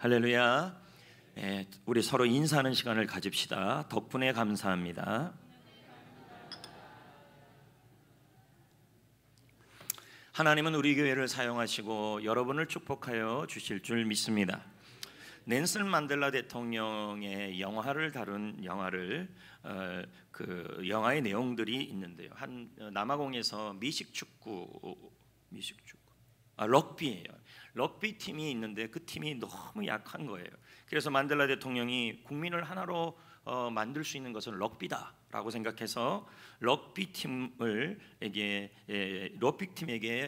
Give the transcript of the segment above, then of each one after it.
할렐루야. 우리 서로 인사하는 시간을 가집시다. 덕분에 감사합니다. 하나님은 우리 교회를 사용하시고 여러분을 축복하여 주실 줄 믿습니다. 넬슨 만델라 대통령의 영화를 다룬 그 영화의 내용들이 있는데요. 한 남아공에서 럭비예요. 럭비 팀이 있는데 그 팀이 너무 약한 거예요. 그래서 만델라 대통령이 국민을 하나로 만들 수 있는 것은 럭비다라고 생각해서 럭비 팀에게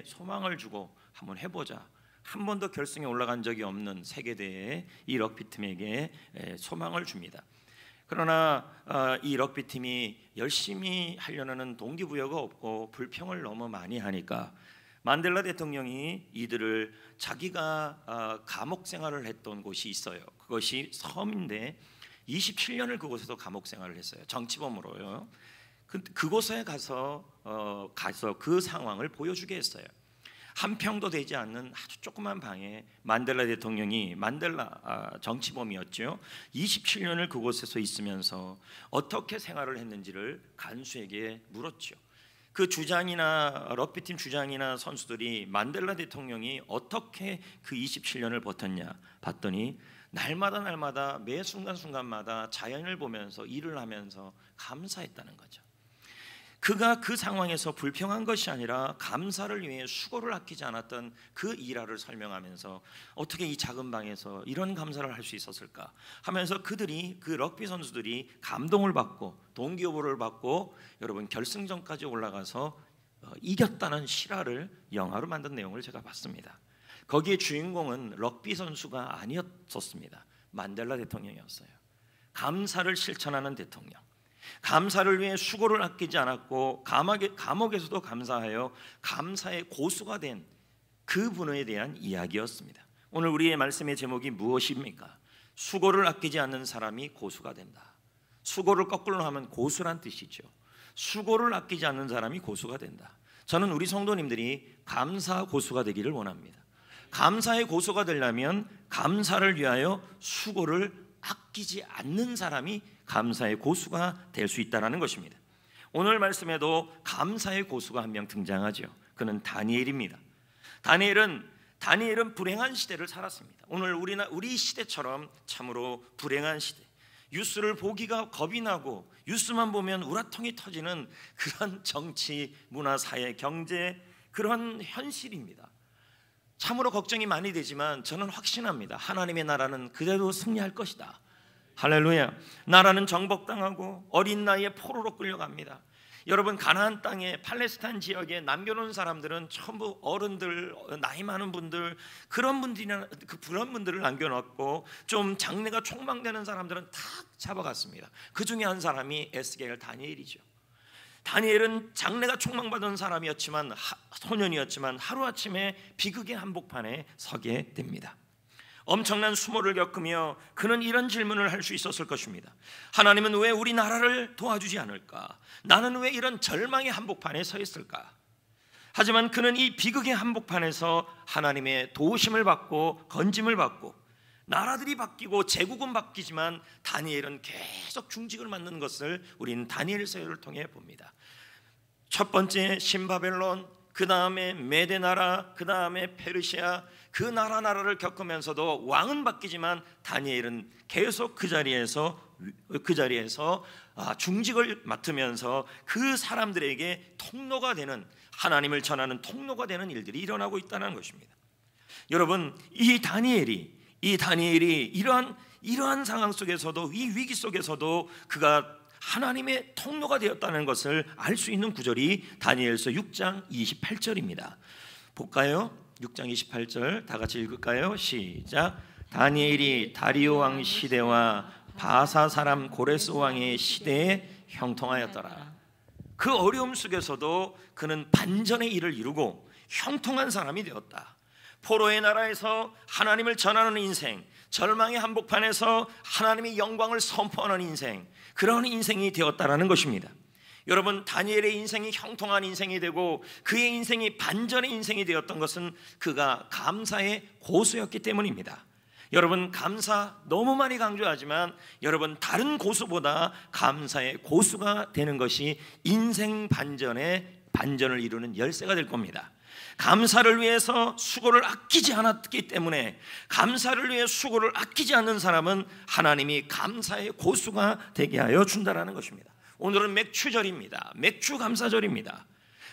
소망을 주고 한번 해보자. 한 번도 결승에 올라간 적이 없는 세계대회 이 럭비 팀에게 소망을 줍니다. 그러나 이 럭비 팀이 열심히 하려는 동기부여가 없고 불평을 너무 많이 하니까 만델라 대통령이 이들을 자기가 감옥 생활을 했던 곳이 있어요. 그것이 섬인데 27년을 그곳에서 감옥 생활을 했어요. 정치범으로요. 그곳에 가서 그 상황을 보여주게 했어요. 한 평도 되지 않는 아주 조그만 방에 만델라 대통령이 정치범이었죠. 27년을 그곳에서 있으면서 어떻게 생활을 했는지를 간수에게 물었죠. 그 주장이나 럭비팀 주장이나 선수들이 만델라 대통령이 어떻게 그 27년을 버텼냐 봤더니 날마다 매 순간순간마다 자연을 보면서 일을 하면서 감사했다는 거죠. 그가 그 상황에서 불평한 것이 아니라 감사를 위해 수고를 아끼지 않았던 그 일화를 설명하면서 어떻게 이 작은 방에서 이런 감사를 할 수 있었을까 하면서 그 럭비 선수들이 감동을 받고 동기부여를 받고 여러분 결승전까지 올라가서 이겼다는 실화를 영화로 만든 내용을 제가 봤습니다. 거기에 주인공은 럭비 선수가 아니었었습니다. 만델라 대통령이었어요. 감사를 실천하는 대통령. 감사를 위해 수고를 아끼지 않았고 감옥에서도 감사하여 감사의 고수가 된 그분에 대한 이야기였습니다. 오늘 우리의 말씀의 제목이 무엇입니까? 수고를 아끼지 않는 사람이 고수가 된다. 수고를 거꾸로 하면 고수란 뜻이죠. 수고를 아끼지 않는 사람이 고수가 된다. 저는 우리 성도님들이 감사 고수가 되기를 원합니다. 감사의 고수가 되려면 감사를 위하여 수고를 아끼지 않는 사람이 감사의 고수가 될 수 있다는 것입니다. 오늘 말씀에도 감사의 고수가 한 명 등장하죠. 그는 다니엘입니다. 다니엘은 불행한 시대를 살았습니다. 오늘 우리 시대처럼 참으로 불행한 시대, 뉴스를 보기가 겁이 나고 뉴스만 보면 우라통이 터지는 그런 정치, 문화, 사회, 경제 그런 현실입니다. 참으로 걱정이 많이 되지만 저는 확신합니다. 하나님의 나라는 그대로 승리할 것이다. 할렐루야. 나라는 정복당하고 어린 나이에 포로로 끌려갑니다. 여러분 가나안 땅에 팔레스타인 지역에 남겨놓은 사람들은 전부 어른들, 나이 많은 분들 그런 분들을 남겨놓고 좀 장래가 촉망되는 사람들은 다 잡아갔습니다. 그 중에 한 사람이 에스겔 다니엘이죠. 다니엘은 장래가 촉망받은 사람이었지만 소년이었지만 하루아침에 비극의 한복판에 서게 됩니다. 엄청난 수모를 겪으며 그는 이런 질문을 할 수 있었을 것입니다. 하나님은 왜 우리 나라를 도와주지 않을까? 나는 왜 이런 절망의 한복판에 서 있을까? 하지만 그는 이 비극의 한복판에서 하나님의 도우심을 받고 건짐을 받고 나라들이 바뀌고 제국은 바뀌지만 다니엘은 계속 중직을 맡는 것을 우리는 다니엘서를 통해 봅니다. 첫 번째 신바벨론, 그 다음에 메대 나라, 그 다음에 페르시아, 그 나라를 겪으면서도 왕은 바뀌지만 다니엘은 계속 그 자리에서 중직을 맡으면서 그 사람들에게 통로가 되는, 하나님을 전하는 통로가 되는 일들이 일어나고 있다는 것입니다. 여러분, 이 다니엘이 이러한 상황 속에서도, 이 위기 속에서도 그가 하나님의 통로가 되었다는 것을 알 수 있는 구절이 다니엘서 6장 28절입니다. 볼까요? 6장 28절 다 같이 읽을까요? 시작. 다니엘이 다리오 왕 시대와 바사 사람 고레스 왕의 시대에 형통하였더라. 그 어려움 속에서도 그는 반전의 일을 이루고 형통한 사람이 되었다. 포로의 나라에서 하나님을 전하는 인생, 절망의 한복판에서 하나님의 영광을 선포하는 인생, 그런 인생이 되었다라는 것입니다. 여러분, 다니엘의 인생이 형통한 인생이 되고 그의 인생이 반전의 인생이 되었던 것은 그가 감사의 고수였기 때문입니다. 여러분, 감사 너무 많이 강조하지만 여러분, 다른 고수보다 감사의 고수가 되는 것이 인생 반전을 이루는 열쇠가 될 겁니다. 감사를 위해서 수고를 아끼지 않았기 때문에, 감사를 위해 수고를 아끼지 않는 사람은 하나님이 감사의 고수가 되게 하여 준다라는 것입니다. 오늘은 맥주절입니다. 맥주 감사절입니다.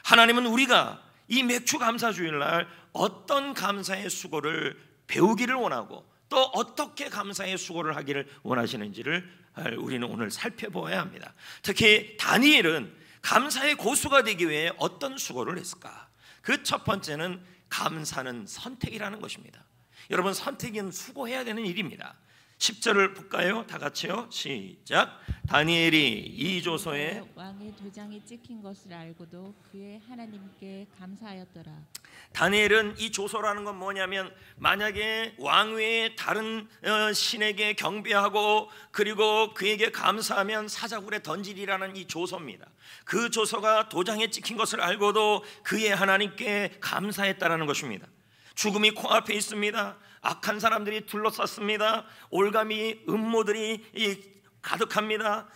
하나님은 우리가 이 맥주 감사주일날 어떤 감사의 수고를 배우기를 원하고 또 어떻게 감사의 수고를 하기를 원하시는지를 우리는 오늘 살펴보아야 합니다. 특히 다니엘은 감사의 고수가 되기 위해 어떤 수고를 했을까? 그 첫 번째는 감사는 선택이라는 것입니다. 여러분, 선택은 수고해야 되는 일입니다. 10절을 볼까요? 다 같이요. 시작. 다니엘이 이 조서에 왕의 도장이 찍힌 것을 알고도 그의 하나님께 감사하였더라. 다니엘은 이 조서라는 건 뭐냐면, 만약에 왕 외에 다른 신에게 경배하고 그리고 그에게 감사하면 사자굴에 던지리라는 이 조서입니다. 그 조서가 도장에 찍힌 것을 알고도 그의 하나님께 감사했다라는 것입니다. 죽음이 코앞에 있습니다. 악한 사람들이 둘러쌌습니다. 올가미 음모들이 가득합니다.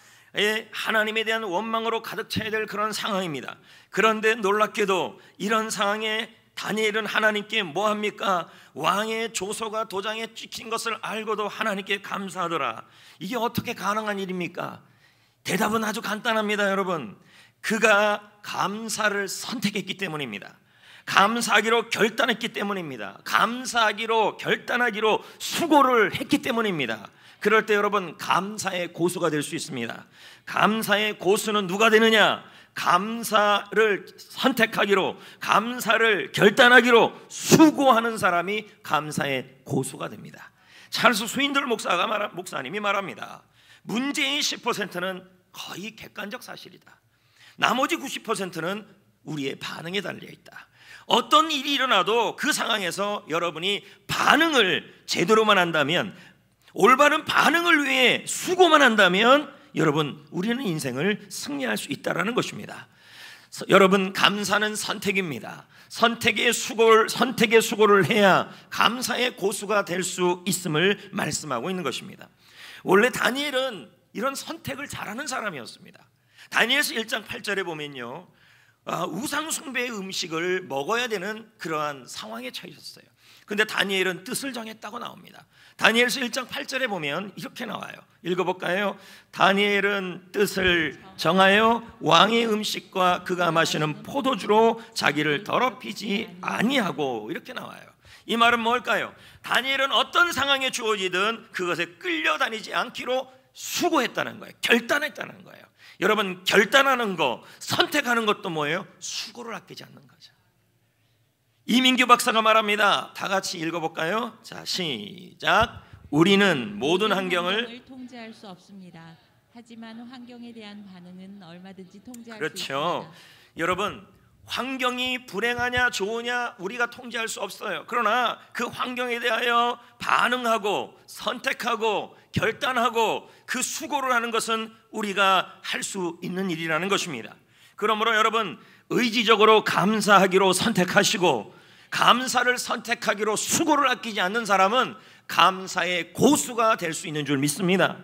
하나님에 대한 원망으로 가득 차야 될 그런 상황입니다. 그런데 놀랍게도 이런 상황에 다니엘은 하나님께 뭐합니까? 왕의 조서가 도장에 찍힌 것을 알고도 하나님께 감사하더라. 이게 어떻게 가능한 일입니까? 대답은 아주 간단합니다. 여러분, 그가 감사를 선택했기 때문입니다. 감사하기로 결단했기 때문입니다. 감사하기로 결단하기로 수고를 했기 때문입니다. 그럴 때 여러분, 감사의 고수가 될 수 있습니다. 감사의 고수는 누가 되느냐? 감사를 선택하기로, 감사를 결단하기로 수고하는 사람이 감사의 고수가 됩니다. 찰스 스윈들 목사님이 말합니다. 문제의 10%는 거의 객관적 사실이다. 나머지 90%는 우리의 반응에 달려있다. 어떤 일이 일어나도 그 상황에서 여러분이 반응을 제대로만 한다면, 올바른 반응을 위해 수고만 한다면 여러분, 우리는 인생을 승리할 수 있다는 것입니다. 여러분, 감사는 선택입니다. 선택의 수고를 해야 감사의 고수가 될 수 있음을 말씀하고 있는 것입니다. 원래 다니엘은 이런 선택을 잘하는 사람이었습니다. 다니엘서 1장 8절에 보면요, 우상 숭배의 음식을 먹어야 되는 그러한 상황에 처했어요. 근데 다니엘은 뜻을 정했다고 나옵니다. 다니엘서 1장 8절에 보면 이렇게 나와요. 읽어볼까요? 다니엘은 뜻을 정하여 왕의 음식과 그가 마시는 포도주로 자기를 더럽히지 아니하고, 이렇게 나와요. 이 말은 뭘까요? 다니엘은 어떤 상황에 주어지든 그것에 끌려다니지 않기로 수고했다는 거예요. 결단했다는 거예요. 여러분, 결단하는 거, 선택하는 것도 뭐예요? 수고를 아끼지 않는 거죠. 이민규 박사가 말합니다. 다 같이 읽어볼까요? 자, 시작. 우리는 모든 환경을 통제할 수 없습니다. 하지만 환경에 대한 반응은 얼마든지 통제할 그렇죠. 수 있습니다. 여러분, 환경이 불행하냐 좋으냐 우리가 통제할 수 없어요. 그러나 그 환경에 대하여 반응하고 선택하고 결단하고 그 수고를 하는 것은 우리가 할 수 있는 일이라는 것입니다. 그러므로 여러분, 의지적으로 감사하기로 선택하시고 감사를 선택하기로 수고를 아끼지 않는 사람은 감사의 고수가 될 수 있는 줄 믿습니다.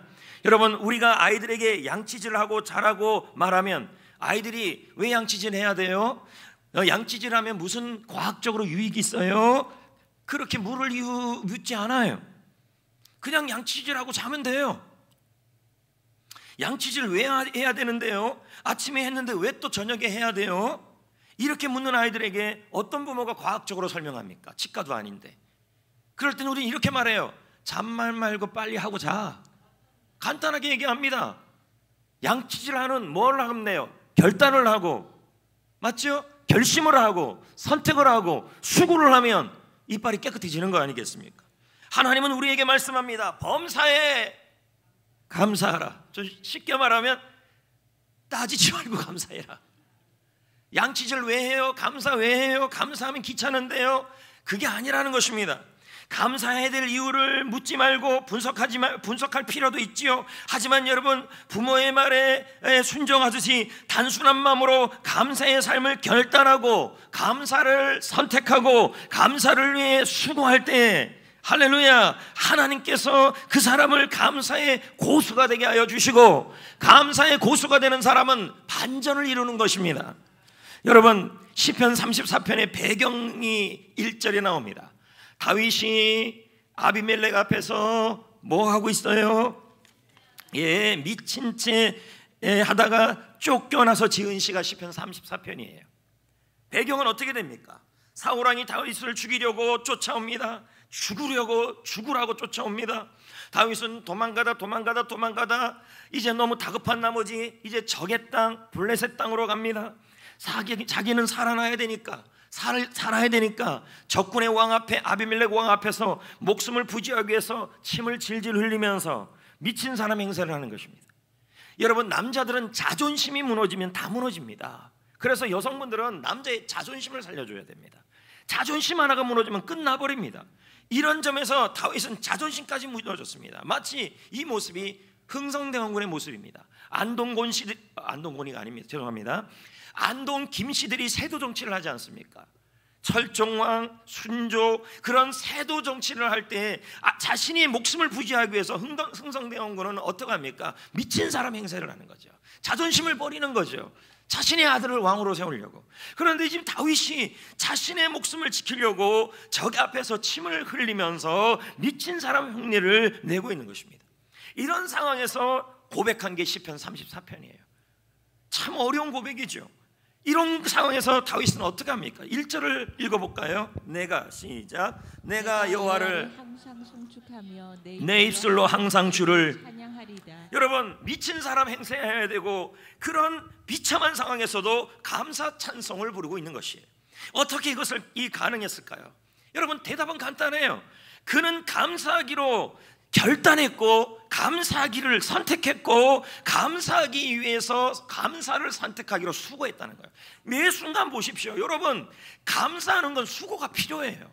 여러분, 우리가 아이들에게 양치질을 하고 자라고 말하면 아이들이 왜 양치질 해야 돼요? 양치질하면 무슨 과학적으로 유익이 있어요? 그렇게 물을 묻지 않아요. 그냥 양치질하고 자면 돼요. 양치질 왜 해야 되는데요? 아침에 했는데 왜 또 저녁에 해야 돼요? 이렇게 묻는 아이들에게 어떤 부모가 과학적으로 설명합니까? 치과도 아닌데. 그럴 때는 우리는 이렇게 말해요. 잔말 말고 빨리 하고 자. 간단하게 얘기합니다. 양치질하는 뭘 하면 돼요? 결단을 하고, 맞죠? 결심을 하고 선택을 하고 수고를 하면 이빨이 깨끗해지는 거 아니겠습니까? 하나님은 우리에게 말씀합니다. 범사에 감사하라. 좀 쉽게 말하면 따지지 말고 감사해라. 양치질 왜 해요? 감사 왜 해요? 감사하면 귀찮은데요? 그게 아니라는 것입니다. 감사해야 될 이유를 묻지 말고 분석할 필요도 있지요. 하지만 여러분, 부모의 말에 순종하듯이 단순한 마음으로 감사의 삶을 결단하고 감사를 선택하고 감사를 위해 수고할 때 할렐루야. 하나님께서 그 사람을 감사의 고수가 되게 하여 주시고, 감사의 고수가 되는 사람은 반전을 이루는 것입니다. 여러분, 시편 34편의 배경이 1절에 나옵니다. 다윗이 아비멜렉 앞에서 뭐 하고 있어요? 미친 채 하다가 쫓겨나서 지은 시가 시편 34편이에요. 배경은 어떻게 됩니까? 사울왕이 다윗을 죽이려고 쫓아옵니다. 죽으라고 쫓아옵니다. 다윗은 도망가다 이제 너무 다급한 나머지 이제 적의 땅 블레셋 땅으로 갑니다. 자기는 살아야 되니까 적군의 왕 앞에, 아비멜렉 왕 앞에서 목숨을 부지하기 위해서 침을 질질 흘리면서 미친 사람 행세를 하는 것입니다. 여러분, 남자들은 자존심이 무너지면 다 무너집니다. 그래서 여성분들은 남자의 자존심을 살려줘야 됩니다. 자존심 하나가 무너지면 끝나버립니다. 이런 점에서 다윗은 자존심까지 무너졌습니다. 마치 이 모습이 흥성대원군의 모습입니다. 안동 김씨들이 세도 정치를 하지 않습니까? 철종왕, 순조, 그런 세도 정치를 할 때 자신이 목숨을 부지하기 위해서 흥성대원군은 어떻게 합니까? 미친 사람 행세를 하는 거죠. 자존심을 버리는 거죠. 자신의 아들을 왕으로 세우려고. 그런데 지금 다윗이 자신의 목숨을 지키려고 적 앞에서 침을 흘리면서 미친 사람 흉내를 내고 있는 것입니다. 이런 상황에서 고백한 게 시편 34편이에요. 참 어려운 고백이죠. 이런 상황에서 다윗은 어떻게 합니까? 1절을 읽어볼까요? 내가 여호와를 항상 송축하며 내 입술로 항상 주를 찬양하리다. 여러분, 미친 사람 행세해야 되고 그런 비참한 상황에서도 감사 찬송을 부르고 있는 것이에요. 어떻게 이것을 가능했을까요? 여러분, 대답은 간단해요. 그는 감사하기로 결단했고 감사하기를 선택했고 감사하기 위해서 감사를 선택하기로 수고했다는 거예요. 매 순간 보십시오. 여러분, 감사하는 건 수고가 필요해요.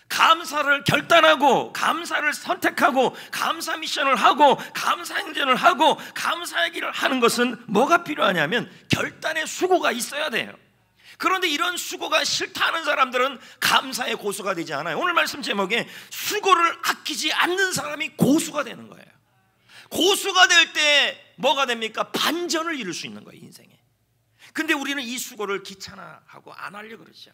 감사를 결단하고 감사를 선택하고 감사 미션을 하고 감사 행전을 하고 감사하기를 하는 것은 뭐가 필요하냐면 결단의 수고가 있어야 돼요. 그런데 이런 수고가 싫다는 사람들은 감사의 고수가 되지 않아요. 오늘 말씀 제목에 수고를 아끼지 않는 사람이 고수가 되는 거예요. 고수가 될 때 뭐가 됩니까? 반전을 이룰 수 있는 거예요, 인생에. 근데 우리는 이 수고를 귀찮아하고 안 하려고 그러죠.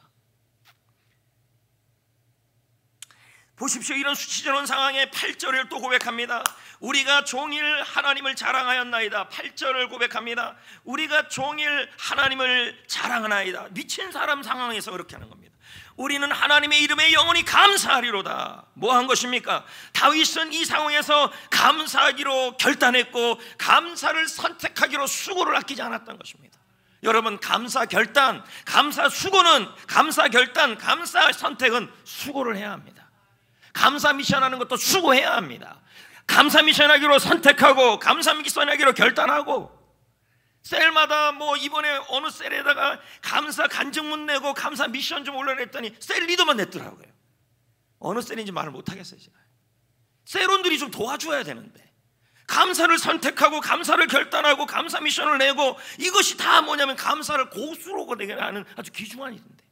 보십시오. 이런 수치스러운 상황에 8절을 또 고백합니다. 우리가 종일 하나님을 자랑하였나이다. 8절을 고백합니다. 우리가 종일 하나님을 자랑하나이다. 미친 사람 상황에서 그렇게 하는 겁니다. 우리는 하나님의 이름에 영원히 감사하리로다. 뭐 한 것입니까? 다윗은 이 상황에서 감사하기로 결단했고 감사를 선택하기로 수고를 아끼지 않았던 것입니다. 여러분, 감사 결단, 감사 수고는, 감사 결단, 감사 선택은 수고를 해야 합니다. 감사 미션하는 것도 수고해야 합니다. 감사 미션하기로 선택하고 감사 미션하기로 결단하고, 셀마다 뭐 이번에 어느 셀에다가 감사 간증문 내고 감사 미션 좀 올려냈더니 셀 리더만 냈더라고요. 어느 셀인지 말을 못하겠어요. 제가 셀원들이 좀 도와줘야 되는데, 감사를 선택하고 감사를 결단하고 감사 미션을 내고, 이것이 다 뭐냐면 감사를 고수로 되게 하는 아주 귀중한 일인데,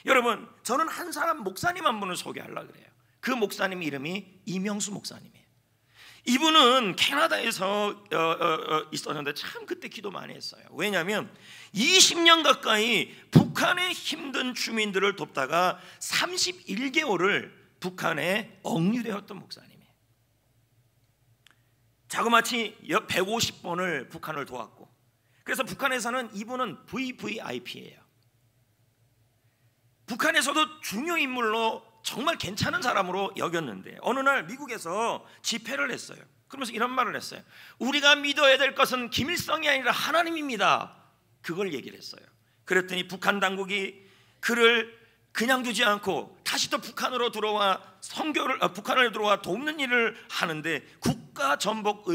여러분, 저는 한 사람 목사님 한 분을 소개하려고 그래요. 그 목사님 이름이 이명수 목사님이에요. 이분은 캐나다에서 있었는데 참 그때 기도 많이 했어요. 왜냐하면 20년 가까이 북한의 힘든 주민들을 돕다가 31개월을 북한에 억류되었던 목사님이에요. 자그마치 150번을 북한을 도왔고, 그래서 북한에서는 이분은 VVIP예요. 북한에서도 중요 인물로 정말 괜찮은 사람으로 여겼는데, 어느 날 미국에서 집회를 했어요. 그러면서 이런 말을 했어요. 우리가 믿어야 될 것은 김일성이 아니라 하나님입니다. 그걸 얘기를 했어요. 그랬더니 북한 당국이 그를 그냥 두지 않고 다시 또 북한으로 들어와 북한을 들어와 돕는 일을 하는데, 국가 전복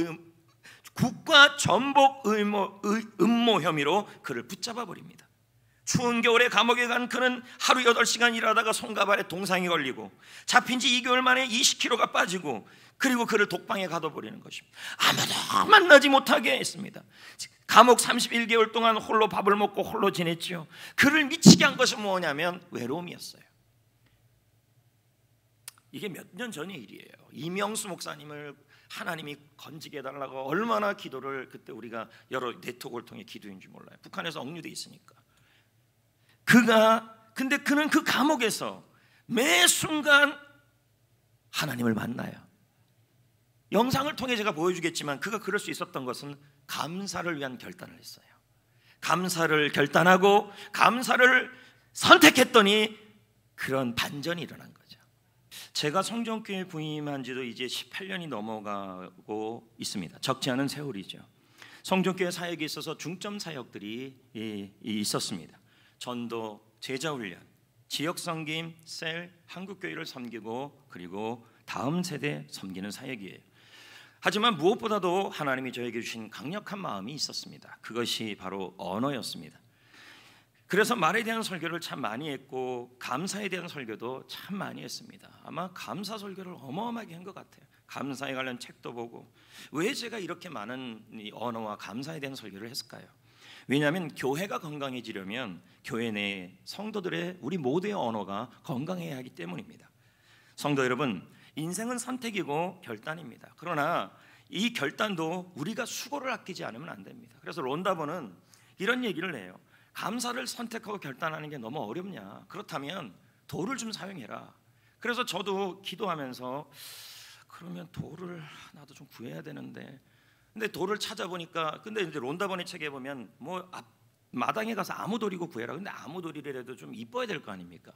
음모 혐의로 그를 붙잡아 버립니다. 추운 겨울에 감옥에 간 그는 하루 8시간 일하다가 손가발에 동상이 걸리고 잡힌 지 2개월 만에 20kg가 빠지고, 그리고 그를 독방에 가둬버리는 것입니다. 아무도 만나지 못하게 했습니다. 감옥 31개월 동안 홀로 밥을 먹고 홀로 지냈죠. 그를 미치게 한 것은 뭐냐면 외로움이었어요. 이게 몇 년 전의 일이에요. 이명수 목사님을 하나님이 건지게 해달라고 얼마나 기도를, 그때 우리가 여러 네트워크를 통해 기도인지 몰라요. 북한에서 억류돼 있으니까. 근데 그는 그 감옥에서 매 순간 하나님을 만나요. 영상을 통해 제가 보여주겠지만 그가 그럴 수 있었던 것은 감사를 위한 결단을 했어요. 감사를 결단하고 감사를 선택했더니 그런 반전이 일어난 거죠. 제가 성전교회 부임한 지도 이제 18년이 넘어가고 있습니다. 적지 않은 세월이죠. 성전교회 사역에 있어서 중점 사역들이 있었습니다. 전도, 제자훈련, 지역섬김, 셀, 한국교회를 섬기고 그리고 다음 세대 섬기는 사역이에요. 하지만 무엇보다도 하나님이 저에게 주신 강력한 마음이 있었습니다. 그것이 바로 언어였습니다. 그래서 말에 대한 설교를 참 많이 했고 감사에 대한 설교도 참 많이 했습니다. 아마 감사 설교를 어마어마하게 한 것 같아요. 감사에 관련 책도 보고. 왜 제가 이렇게 많은 이 언어와 감사에 대한 설교를 했을까요? 왜냐하면 교회가 건강해지려면 교회 내 성도들의, 우리 모두의 언어가 건강해야 하기 때문입니다. 성도 여러분, 인생은 선택이고 결단입니다. 그러나 이 결단도 우리가 수고를 아끼지 않으면 안 됩니다. 그래서 론다버는 이런 얘기를 해요. 감사를 선택하고 결단하는 게 너무 어렵냐? 그렇다면 도를 좀 사용해라. 그래서 저도 기도하면서 그러면 도를 나도 좀 구해야 되는데, 근데 도를 찾아보니까, 근데 이제 론다버니 책에 보면 뭐 마당에 가서 아무 돌이고 구해라. 근데 아무 돌이라도 좀 이뻐야 될 거 아닙니까?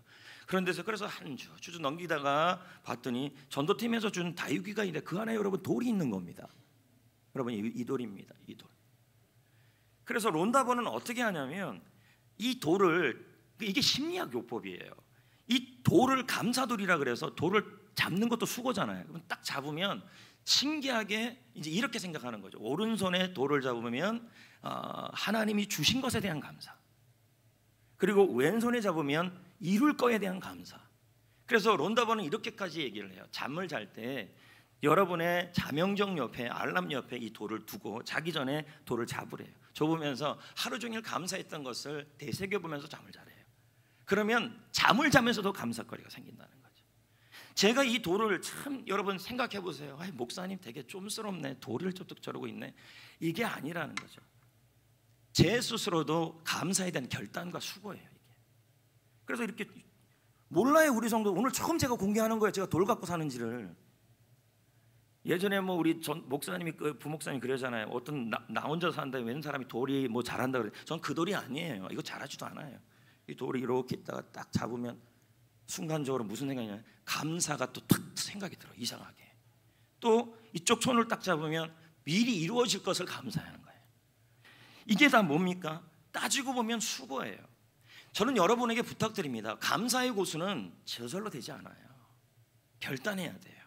그런 데서 그래서 한 주 넘기다가 봤더니 전도팀에서 준 다육이가 있는데 그 안에 여러분 돌이 있는 겁니다. 여러분 이 돌입니다. 이 돌. 그래서 론다버는 어떻게 하냐면 이 돌을, 이게 심리학 요법이에요. 이 돌을 감사돌이라 그래서 돌을 잡는 것도 수고잖아요. 그럼 딱 잡으면 신기하게 이제 이렇게 생각하는 거죠. 오른손에 돌을 잡으면 하나님이 주신 것에 대한 감사, 그리고 왼손에 잡으면 이룰 거에 대한 감사. 그래서 론다버는 이렇게까지 얘기를 해요. 잠을 잘 때 여러분의 자명정 옆에, 알람 옆에 이 돌을 두고 자기 전에 돌을 잡으래요. 접으면서 하루 종일 감사했던 것을 되새겨보면서 잠을 자래요. 그러면 잠을 자면서도 감사거리가 생긴다는 거죠. 제가 이 돌을 참, 여러분 생각해 보세요. 목사님 되게 쫌스럽네, 돌을 저러고 있네. 이게 아니라는 거죠. 제 스스로도 감사에 대한 결단과 수고예요, 이게. 그래서 이렇게 몰라요, 우리 성도. 오늘 처음 제가 공개하는 거예요. 제가 돌 갖고 사는지를. 예전에 뭐 우리 전 목사님이, 부목사님이 그러잖아요. 어떤 나 혼자 산다, 웬 사람이 돌이 뭐 잘한다 그래. 전 그 돌이 아니에요. 이거 잘하지도 않아요. 이 돌이 이렇게 있다가 딱 잡으면 순간적으로 무슨 생각이냐, 감사가 또 탁 생각이 들어, 이상하게. 또 이쪽 손을 딱 잡으면 미리 이루어질 것을 감사하는 거예요. 이게 다 뭡니까? 따지고 보면 수고예요. 저는 여러분에게 부탁드립니다. 감사의 고수는 저절로 되지 않아요. 결단해야 돼요.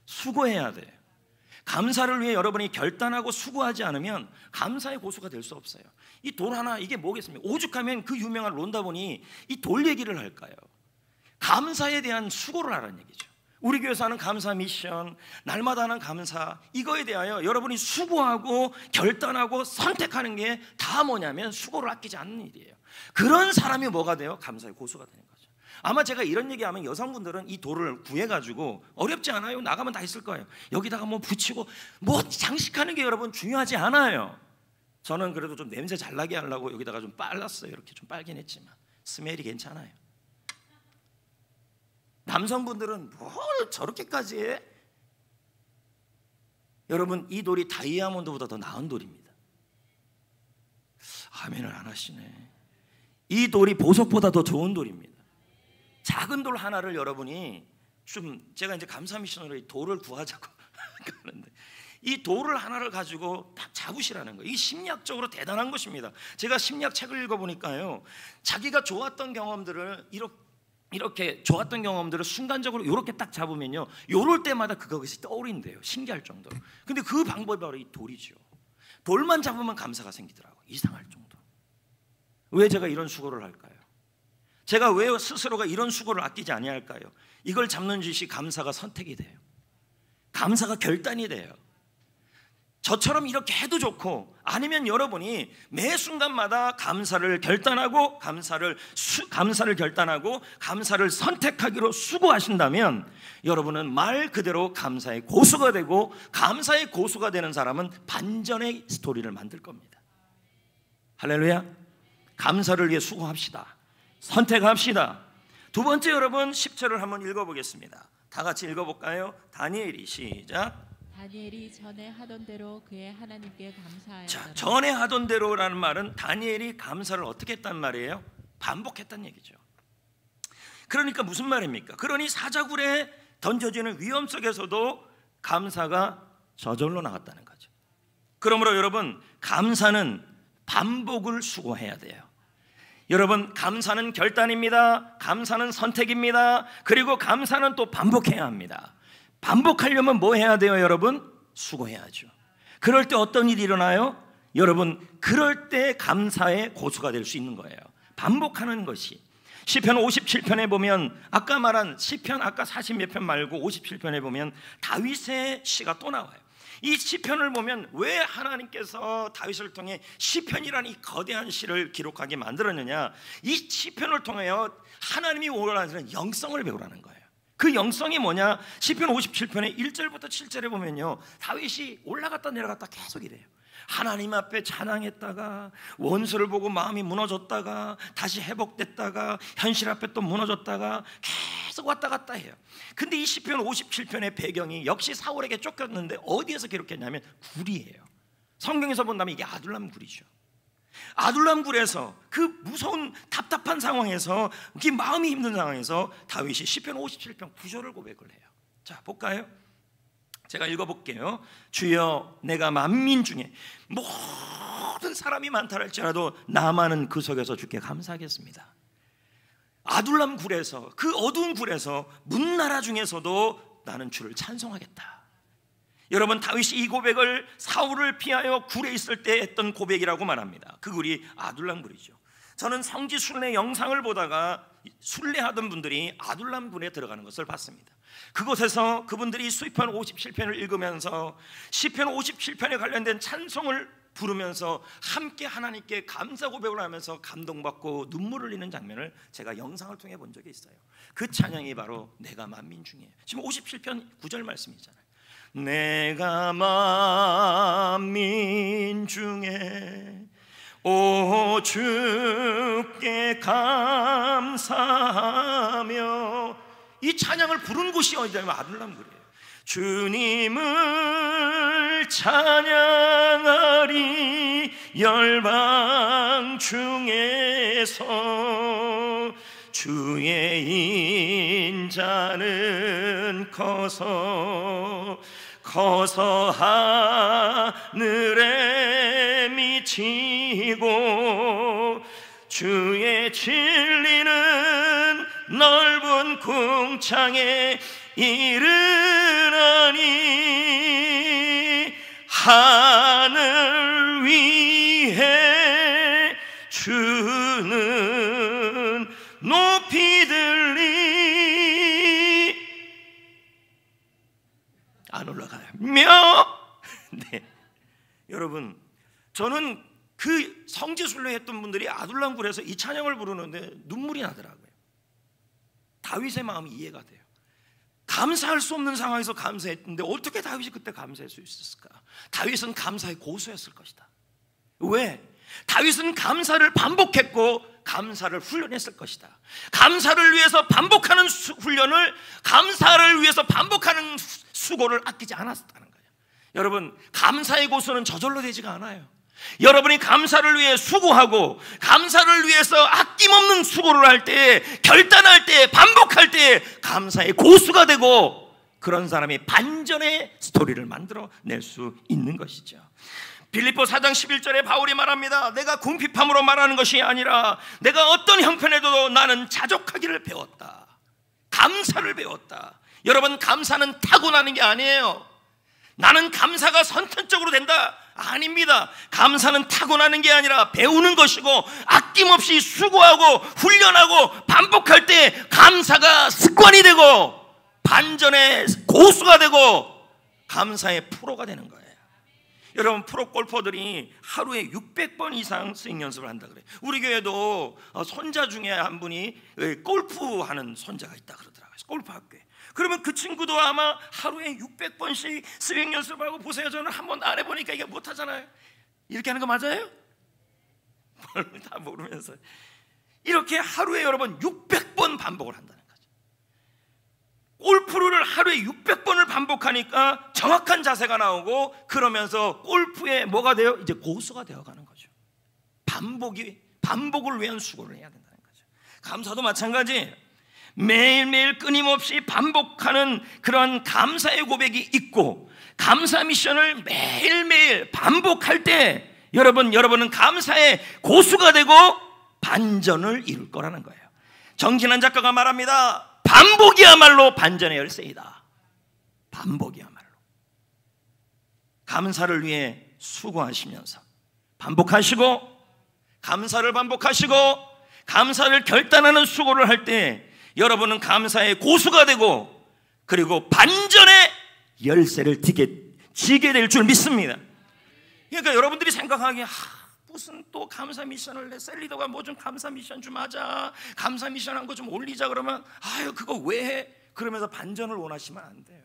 수고해야 돼요. 감사를 위해 여러분이 결단하고 수고하지 않으면 감사의 고수가 될 수 없어요. 이 돌 하나, 이게 뭐겠습니까? 오죽하면 그 유명한 론다본이 이 돌 얘기를 할까요? 감사에 대한 수고를 하라는 얘기죠. 우리 교회에서 하는 감사 미션, 날마다 하는 감사, 이거에 대하여 여러분이 수고하고 결단하고 선택하는 게 다 뭐냐면 수고를 아끼지 않는 일이에요. 그런 사람이 뭐가 돼요? 감사의 고수가 되는 거죠. 아마 제가 이런 얘기하면 여성분들은 이 돌을 구해가지고, 어렵지 않아요. 나가면 다 있을 거예요. 여기다가 뭐 붙이고 뭐 장식하는 게 여러분 중요하지 않아요. 저는 그래도 좀 냄새 잘 나게 하려고 여기다가 좀 빨랐어요. 이렇게 좀 빨긴 했지만 스멜이 괜찮아요. 남성분들은 뭘 저렇게까지 해? 여러분, 이 돌이 다이아몬드보다 더 나은 돌입니다. 아멘을 안 하시네. 이 돌이 보석보다 더 좋은 돌입니다. 작은 돌 하나를 여러분이 좀, 제가 이제 감사 미션으로 이 돌을 구하자고 하는데, 이 돌을 하나를 가지고 딱 잡으시라는 거예요. 이 심리학적으로 대단한 것입니다. 제가 심리학 책을 읽어보니까요, 자기가 좋았던 경험들을 이렇게 좋았던 경험들을 순간적으로 이렇게 딱 잡으면요, 요럴 때마다 그것이 떠오른대요. 신기할 정도로. 근데 그 방법이 바로 이 돌이죠. 돌만 잡으면 감사가 생기더라고요. 이상할 정도로. 왜 제가 이런 수고를 할까요? 제가 왜 스스로가 이런 수고를 아끼지 아니할까요? 이걸 잡는 짓이 감사가 선택이 돼요. 감사가 결단이 돼요. 저처럼 이렇게 해도 좋고, 아니면 여러분이 매 순간마다 감사를 결단하고 감사를 선택하기로 수고하신다면 여러분은 말 그대로 감사의 고수가 되고, 감사의 고수가 되는 사람은 반전의 스토리를 만들 겁니다. 할렐루야. 감사를 위해 수고합시다. 선택합시다. 두 번째, 여러분 10절을 한번 읽어보겠습니다. 다 같이 읽어볼까요? 다니엘이 시작. 다니엘이 전에 하던 대로 그의 하나님께 감사하였더라. 자, 전에 하던 대로라는 말은 다니엘이 감사를 어떻게 했단 말이에요? 반복했단 얘기죠. 그러니까 무슨 말입니까? 그러니 사자굴에 던져지는 위험 속에서도 감사가 저절로 나왔다는 거죠. 그러므로 여러분, 감사는 반복을 수고해야 돼요. 여러분, 감사는 결단입니다. 감사는 선택입니다. 그리고 감사는 또 반복해야 합니다. 반복하려면 뭐 해야 돼요, 여러분? 수고해야죠. 그럴 때 어떤 일이 일어나요? 여러분, 그럴 때 감사의 고수가 될 수 있는 거예요. 반복하는 것이. 시편 57편에 보면, 아까 말한 시편 아까 40몇 편 말고 57편에 보면 다윗의 시가 또 나와요. 이 시편을 보면 왜 하나님께서 다윗을 통해 시편이라는 이 거대한 시를 기록하게 만들었느냐? 이 시편을 통하여 하나님이 원하시는 영성을 배우라는 거예요. 그 영성이 뭐냐? 시편 57편의 1절부터 7절에 보면요, 다윗이 올라갔다 내려갔다 계속 이래요. 하나님 앞에 찬양했다가 원수를 보고 마음이 무너졌다가 다시 회복됐다가 현실 앞에 또 무너졌다가 계속 왔다 갔다 해요. 근데 이 시편 57편의 배경이 역시 사울에게 쫓겼는데 어디에서 기록했냐면 굴이에요. 성경에서 본다면 이게 아둘람 굴이죠. 아둘람 굴에서 그 무서운 답답한 상황에서, 그 마음이 힘든 상황에서 다윗이 시편 57편 9절을 고백을 해요. 자, 볼까요? 제가 읽어볼게요. 주여, 내가 만민 중에 모든 사람이 많다 할지라도 나만은 그 속에서 주께 감사하겠습니다. 아둘람 굴에서, 그 어두운 굴에서, 문나라 중에서도 나는 주를 찬송하겠다. 여러분, 다윗이 이 고백을 사울을 피하여 굴에 있을 때 했던 고백이라고 말합니다. 그 굴이 아둘람 굴이죠. 저는 성지 순례 영상을 보다가 순례하던 분들이 아둘람 굴에 들어가는 것을 봤습니다. 그곳에서 그분들이 시편 57편을 읽으면서 시편 57편에 관련된 찬송을 부르면서 함께 하나님께 감사 고백을 하면서 감동받고 눈물을 흘리는 장면을 제가 영상을 통해 본 적이 있어요. 그 찬양이 바로 내가 만민 중에, 지금 57편 9절 말씀이잖아요. 내가 만민 중에 오 주께 감사하며, 이 찬양을 부른 곳이 어디냐면 아둘람 굴이에요. 주님을 찬양하리 열방 중에서 주의 인자는 커서 하늘에 미치고 주의 진리는 넓은 궁창에 이르나니 하늘 위에 주는 높이 들리 안 올라가며 네. 여러분, 저는 그 성지순례 했던 분들이 아둘람굴에서 이 찬양을 부르는데 눈물이 나더라고요. 다윗의 마음이 이해가 돼요. 감사할 수 없는 상황에서 감사했는데 어떻게 다윗이 그때 감사할 수 있었을까? 다윗은 감사의 고수였을 것이다. 왜? 다윗은 감사를 반복했고 감사를 훈련했을 것이다. 감사를 위해서 반복하는 훈련을, 감사를 위해서 반복하는 수고를 아끼지 않았다는 거예요. 여러분, 감사의 고수는 저절로 되지가 않아요. 여러분이 감사를 위해 수고하고 감사를 위해서 아낌없는 수고를 할 때, 결단할 때, 반복할 때 감사의 고수가 되고, 그런 사람이 반전의 스토리를 만들어낼 수 있는 것이죠. 빌립보 4장 11절에 바울이 말합니다. 내가 궁핍함으로 말하는 것이 아니라 내가 어떤 형편에도 나는 자족하기를 배웠다. 감사를 배웠다. 여러분, 감사는 타고나는 게 아니에요. 나는 감사가 선천적으로 된다, 아닙니다. 감사는 타고나는 게 아니라 배우는 것이고, 아낌없이 수고하고 훈련하고 반복할 때 감사가 습관이 되고 반전의 고수가 되고 감사의 프로가 되는 거예요. 여러분 프로 골퍼들이 하루에 600번 이상 스윙 연습을 한다 그래요. 우리 교회도 손자 중에 한 분이 골프하는 손자가 있다 그러더라고요. 골프 학교에. 그러면 그 친구도 아마 하루에 600번씩 스윙 연습하고, 보세요. 저는 한 번도 안 해보니까 이게 못하잖아요. 이렇게 하는 거 맞아요? 뭘 다 모르면서 이렇게 하루에 여러분 600번 반복을 한다는 거죠. 골프를 하루에 600번을 반복하니까 정확한 자세가 나오고, 그러면서 골프에 뭐가 돼요? 이제 고수가 되어가는 거죠. 반복을 위한 수고를 해야 된다는 거죠. 감사도 마찬가지. 매일매일 끊임없이 반복하는 그런 감사의 고백이 있고, 감사 미션을 매일매일 반복할 때 여러분은 감사의 고수가 되고 반전을 이룰 거라는 거예요. 정진환 작가가 말합니다. 반복이야말로 반전의 열쇠이다. 반복이야말로. 감사를 위해 수고하시면서 반복하시고, 감사를 반복하시고, 감사를 결단하는 수고를 할 때 여러분은 감사의 고수가 되고, 그리고 반전의 열쇠를 지게 될 줄 믿습니다. 그러니까 여러분들이 생각하기에 무슨 또 감사 미션을 내, 셀리더가 뭐 좀 감사 미션 좀 하자, 감사 미션 한 거 좀 올리자 그러면 아유 그거 왜 해? 그러면서 반전을 원하시면 안 돼요.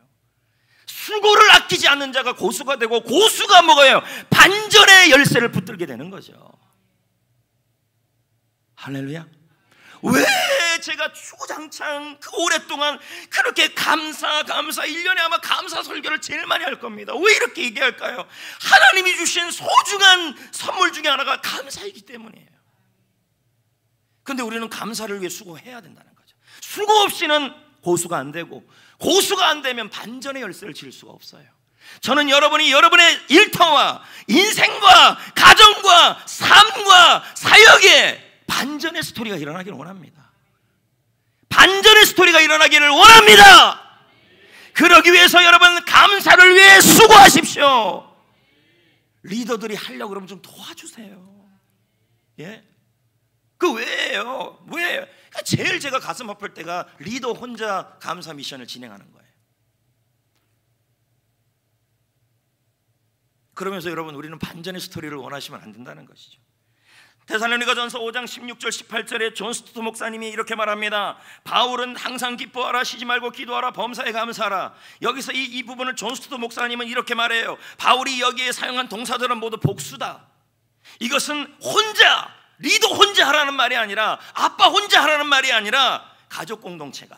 수고를 아끼지 않는 자가 고수가 되고, 고수가 뭐예요? 반전의 열쇠를 붙들게 되는 거죠. 할렐루야. 왜 제가 주구장창 오랫동안 그렇게 감사 1년에 아마 감사 설교를 제일 많이 할 겁니다. 왜 이렇게 얘기할까요? 하나님이 주신 소중한 선물 중에 하나가 감사이기 때문이에요. 그런데 우리는 감사를 위해 수고해야 된다는 거죠. 수고 없이는 고수가 안 되고, 고수가 안 되면 반전의 열쇠를 질 수가 없어요. 저는 여러분이 여러분의 일터와 인생과 가정과 삶과 사역에 반전의 스토리가 일어나기를 원합니다. 반전의 스토리가 일어나기를 원합니다. 그러기 위해서 여러분 감사를 위해 수고하십시오. 리더들이 하려고 그러면 좀 도와주세요. 예? 그 왜예요? 왜예요? 제일 제가 가슴 아플 때가 리더 혼자 감사 미션을 진행하는 거예요. 그러면서 여러분 우리는 반전의 스토리를 원하시면 안 된다는 것이죠. 데살로니가전서 5장 16절 18절에 존 스투트 목사님이 이렇게 말합니다. 바울은 항상 기뻐하라, 쉬지 말고 기도하라, 범사에 감사하라. 여기서 이 부분을 존 스투트 목사님은 이렇게 말해요. 바울이 여기에 사용한 동사들은 모두 복수다. 이것은 혼자, 리더 혼자 하라는 말이 아니라, 아빠 혼자 하라는 말이 아니라, 가족 공동체가,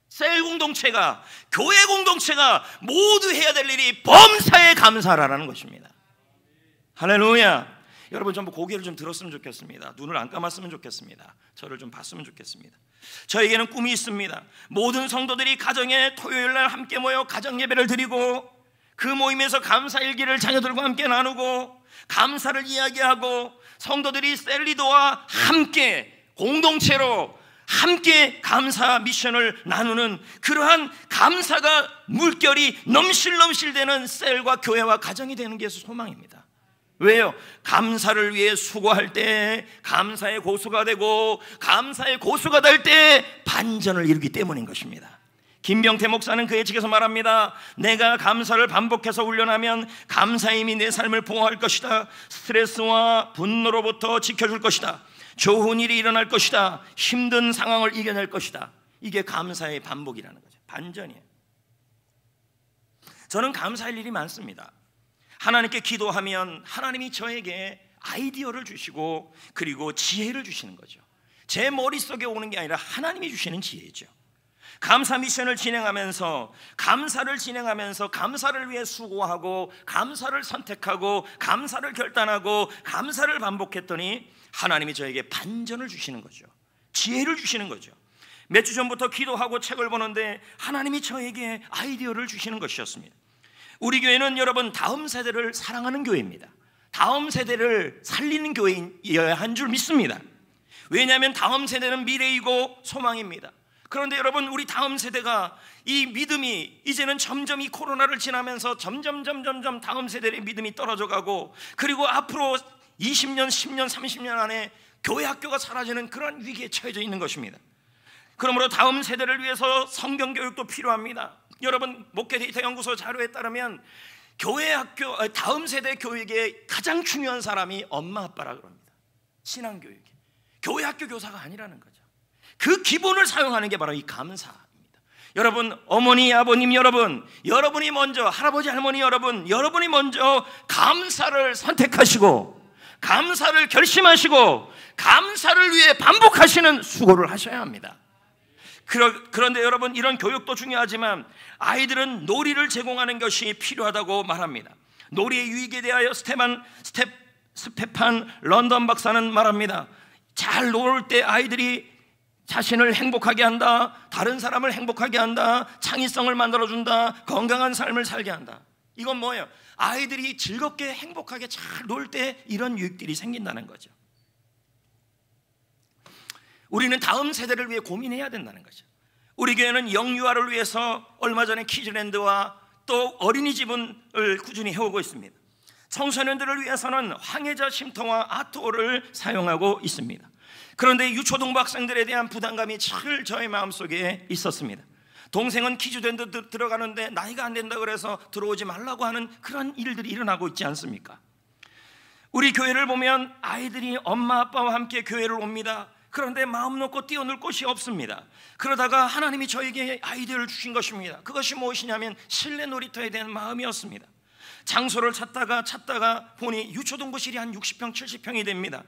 셀 공동체가, 교회 공동체가 모두 해야 될 일이 범사에 감사하라는 것입니다. 할렐루야. 여러분 전부 고개를 좀 들었으면 좋겠습니다. 눈을 안 감았으면 좋겠습니다. 저를 좀 봤으면 좋겠습니다. 저에게는 꿈이 있습니다. 모든 성도들이 가정에 토요일날 함께 모여 가정 예배를 드리고, 그 모임에서 감사 일기를 자녀들과 함께 나누고, 감사를 이야기하고, 성도들이 셀리도와 함께 공동체로 함께 감사 미션을 나누는 그러한 감사가 물결이 넘실넘실되는 셀과 교회와 가정이 되는 게 소망입니다. 왜요? 감사를 위해 수고할 때 감사의 고수가 되고, 감사의 고수가 될 때 반전을 이루기 때문인 것입니다. 김병태 목사는 그의 책에서 말합니다. 내가 감사를 반복해서 훈련하면 감사의 힘이 내 삶을 보호할 것이다. 스트레스와 분노로부터 지켜줄 것이다. 좋은 일이 일어날 것이다. 힘든 상황을 이겨낼 것이다. 이게 감사의 반복이라는 거죠. 반전이에요. 저는 감사할 일이 많습니다. 하나님께 기도하면 하나님이 저에게 아이디어를 주시고, 그리고 지혜를 주시는 거죠. 제 머릿속에 오는 게 아니라 하나님이 주시는 지혜죠. 감사 미션을 진행하면서, 감사를 위해 수고하고, 감사를 선택하고, 감사를 결단하고, 감사를 반복했더니 하나님이 저에게 반전을 주시는 거죠. 지혜를 주시는 거죠. 몇 주 전부터 기도하고 책을 보는데 하나님이 저에게 아이디어를 주시는 것이었습니다. 우리 교회는 여러분 다음 세대를 사랑하는 교회입니다. 다음 세대를 살리는 교회여야 한 줄 믿습니다. 왜냐하면 다음 세대는 미래이고 소망입니다. 그런데 여러분 우리 다음 세대가 이 믿음이 이제는 점점 이 코로나를 지나면서 점점 다음 세대의 믿음이 떨어져 가고, 그리고 앞으로 20년, 10년, 30년 안에 교회 학교가 사라지는 그런 위기에 처해져 있는 것입니다. 그러므로 다음 세대를 위해서 성경 교육도 필요합니다. 여러분 목회 데이터 연구소 자료에 따르면 교회 학교 다음 세대 교육에 가장 중요한 사람이 엄마 아빠라 그럽니다. 신앙교육에 교회 학교 교사가 아니라는 거죠. 그 기본을 사용하는 게 바로 이 감사입니다. 여러분, 어머니 아버님 여러분, 여러분이 먼저, 할아버지 할머니 여러분, 여러분이 먼저 감사를 선택하시고 감사를 결심하시고 감사를 위해 반복하시는 수고를 하셔야 합니다. 그런데 여러분, 이런 교육도 중요하지만 아이들은 놀이를 제공하는 것이 필요하다고 말합니다. 놀이의 유익에 대하여 스테판 런던 박사는 말합니다. 잘 놀 때 아이들이 자신을 행복하게 한다, 다른 사람을 행복하게 한다, 창의성을 만들어준다, 건강한 삶을 살게 한다. 이건 뭐예요? 아이들이 즐겁게 행복하게 잘 놀 때 이런 유익들이 생긴다는 거죠. 우리는 다음 세대를 위해 고민해야 된다는 거죠. 우리 교회는 영유아를 위해서 얼마 전에 키즈랜드와 또 어린이집을 꾸준히 해오고 있습니다. 청소년들을 위해서는 황해자 쉼터와 아트홀을 사용하고 있습니다. 그런데 유초등부 학생들에 대한 부담감이 늘 저의 마음속에 있었습니다. 동생은 키즈랜드 들어가는데 나이가 안 된다 그래서 들어오지 말라고 하는 그런 일들이 일어나고 있지 않습니까? 우리 교회를 보면 아이들이 엄마 아빠와 함께 교회를 옵니다. 그런데 마음 놓고 뛰어놀 곳이 없습니다. 그러다가 하나님이 저에게 아이디어를 주신 것입니다. 그것이 무엇이냐면 실내 놀이터에 대한 마음이었습니다. 장소를 찾다가 보니 유초등부실이 한 60평 70평이 됩니다.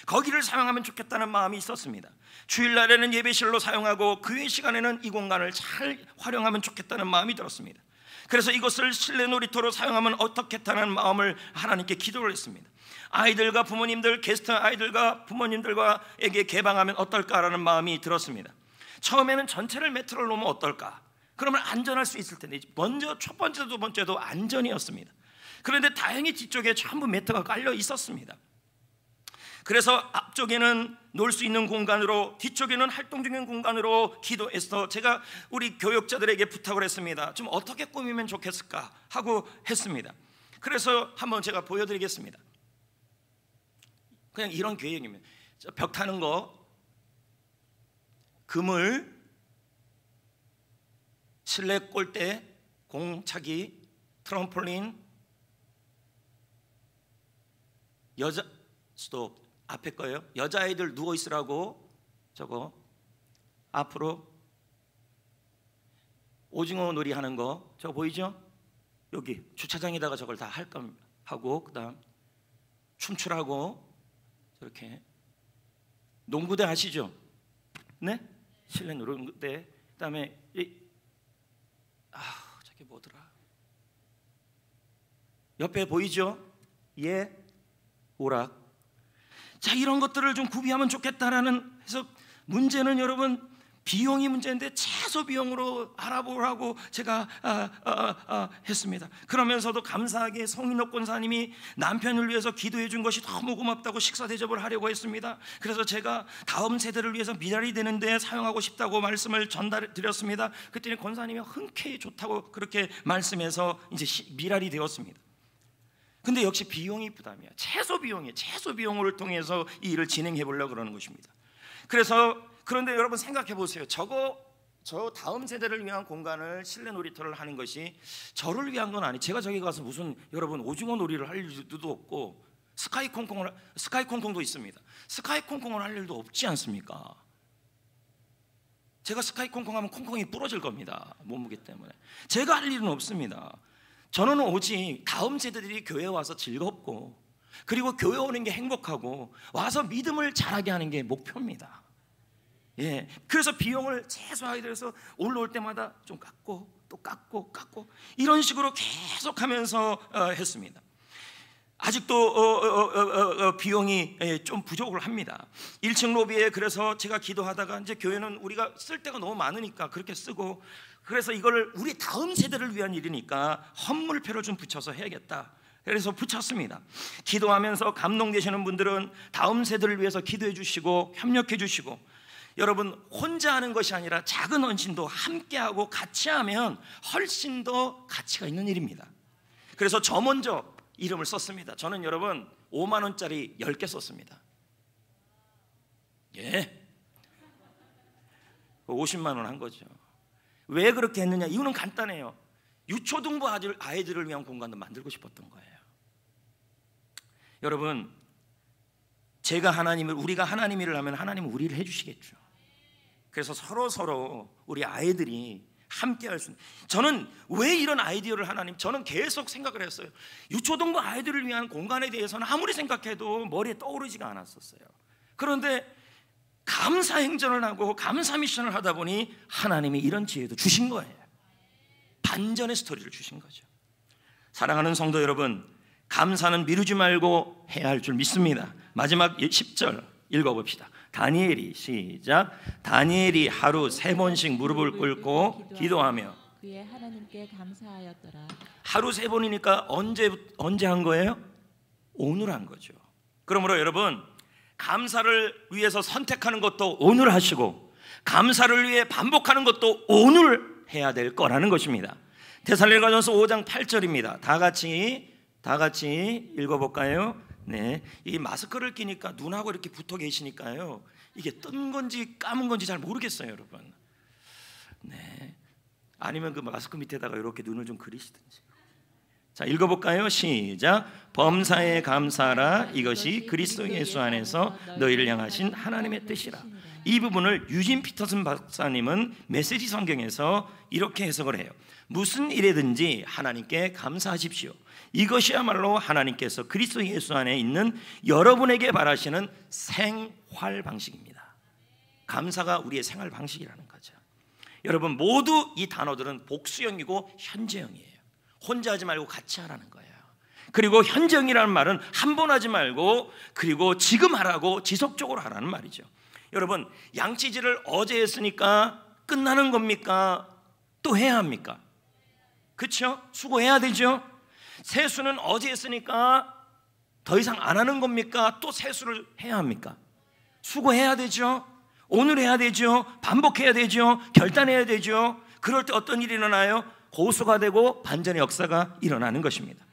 거기를 사용하면 좋겠다는 마음이 있었습니다. 주일날에는 예배실로 사용하고 교회 시간에는 이 공간을 잘 활용하면 좋겠다는 마음이 들었습니다. 그래서 이것을 실내 놀이터로 사용하면 어떻겠다는 마음을 하나님께 기도를 했습니다. 아이들과 부모님들, 게스트 아이들과 부모님들과에게 개방하면 어떨까라는 마음이 들었습니다. 처음에는 전체를 매트를 놓으면 어떨까? 그러면 안전할 수 있을 텐데 먼저 첫 번째, 두 번째도 안전이었습니다. 그런데 다행히 뒤쪽에 전부 매트가 깔려 있었습니다. 그래서 앞쪽에는 놀 수 있는 공간으로, 뒤쪽에는 활동적인 공간으로 기도해서 제가 우리 교육자들에게 부탁을 했습니다. 좀 어떻게 꾸미면 좋겠을까 하고 했습니다. 그래서 한번 제가 보여드리겠습니다. 그냥 이런 계획이면 벽 타는 거, 그물, 실내 골대, 공차기, 트럼폴린, 여자 수도 앞에 거예요. 여자아이들 누워 있으라고 저거 앞으로 오징어 놀이 하는 거 저거 보이죠? 여기 주차장에다가 저걸 다 할 겁니다. 하고 그다음 춤추라고 저렇게 농구대 아시죠? 네? 실내 농구대. 그다음에 저게 뭐더라? 옆에 보이죠? 예, 오락. 자, 이런 것들을 좀 구비하면 좋겠다라는 해서 문제는 여러분 비용이 문제인데 최소 비용으로 알아보라고 제가 했습니다. 그러면서도 감사하게 성민옥 권사님이 남편을 위해서 기도해 준 것이 너무 고맙다고 식사 대접을 하려고 했습니다. 그래서 제가 다음 세대를 위해서 미랄이 되는데 사용하고 싶다고 말씀을 전달해 드렸습니다. 그랬더니 권사님이 흔쾌히 좋다고 그렇게 말씀해서 이제 미랄이 되었습니다. 근데 역시 비용이 부담이야. 최소 비용을 통해서 이 일을 진행해 보려고 그러는 것입니다. 그런데 여러분 생각해 보세요. 저 다음 세대를 위한 공간을 실내 놀이터를 하는 것이 저를 위한 건 아니. 제가 저기 가서 무슨 여러분 오징어 놀이를 할 일도 없고 스카이콩콩도 있습니다. 스카이콩콩을 할 일도 없지 않습니까? 제가 스카이콩콩 하면 콩콩이 부러질 겁니다. 몸무게 때문에. 제가 할 일은 없습니다. 저는 오직 다음 세대들이 교회에 와서 즐겁고 그리고 교회 오는 게 행복하고 와서 믿음을 자라게 하는 게 목표입니다. 예, 그래서 비용을 최소화해 들여서 올라올 때마다 좀 깎고 또 깎고 이런 식으로 계속하면서 했습니다. 아직도 비용이 좀 부족을 합니다. 1층 로비에 그래서 제가 기도하다가 이제 교회는 우리가 쓸 데가 너무 많으니까 그렇게 쓰고 그래서 이거를 우리 다음 세대를 위한 일이니까 헌물표를 좀 붙여서 해야겠다. 그래서 붙였습니다. 기도하면서 감동되시는 분들은 다음 세대를 위해서 기도해 주시고 협력해 주시고 여러분 혼자 하는 것이 아니라 작은 헌신도 함께하고 같이 하면 훨씬 더 가치가 있는 일입니다. 그래서 저 먼저 이름을 썼습니다. 저는 여러분 5만 원짜리 10개 썼습니다. 예, 50만 원 한 거죠. 왜 그렇게 했느냐? 이유는 간단해요. 유초등부 아이들을 위한 공간도 만들고 싶었던 거예요. 여러분, 우리가 하나님 일을 하면 하나님은 우리를 해주시겠죠. 그래서 서로 우리 아이들이 함께 할 수 있는, 저는 왜 이런 아이디어를 저는 계속 생각을 했어요. 유초등부 아이들을 위한 공간에 대해서는 아무리 생각해도 머리에 떠오르지가 않았었어요. 그런데 감사 행전을 하고 감사 미션을 하다 보니 하나님이 이런 지혜도 주신 거예요. 반전의 스토리를 주신 거죠. 사랑하는 성도 여러분, 감사는 미루지 말고 해야 할 줄 믿습니다. 마지막 10절 읽어봅시다. 다니엘이 시작. 다니엘이 하루 3번씩 무릎을 꿇고 기도하며 그의 하나님께 감사하였더라. 하루 3번이니까 언제 한 거예요? 오늘 한 거죠. 그러므로 여러분, 감사를 위해서 선택하는 것도 오늘 하시고 감사를 위해 반복하는 것도 오늘 해야 될 거라는 것입니다. 데살로니가전서 5장 8절입니다. 다 같이 읽어볼까요? 네, 이 마스크를 끼니까 눈하고 이렇게 붙어 계시니까요, 이게 뜬 건지 감은 건지 잘 모르겠어요, 여러분. 네, 아니면 그 마스크 밑에다가 이렇게 눈을 좀 그리시든지. 자, 읽어볼까요? 시작. 범사에 감사하라. 이것이 그리스도 예수 안에서 너희를 향하신 하나님의 뜻이라. 이 부분을 유진 피터슨 박사님은 메시지 성경에서 이렇게 해석을 해요. 무슨 일에든지 하나님께 감사하십시오. 이것이야말로 하나님께서 그리스도 예수 안에 있는 여러분에게 바라시는 생활 방식입니다. 감사가 우리의 생활 방식이라는 거죠. 여러분, 모두 이 단어들은 복수형이고 현재형이에요. 혼자 하지 말고 같이 하라는 거예요. 그리고 현재형이라는 말은 한 번 하지 말고 그리고 지금 하라고 지속적으로 하라는 말이죠. 여러분, 양치질을 어제 했으니까 끝나는 겁니까? 또 해야 합니까? 그렇죠? 수고해야 되죠. 세수는 어제 했으니까 더 이상 안 하는 겁니까? 또 세수를 해야 합니까? 수고해야 되죠. 오늘 해야 되죠. 반복해야 되죠. 결단해야 되죠. 그럴 때 어떤 일이 일어나요? 고수가 되고 반전의 역사가 일어나는 것입니다.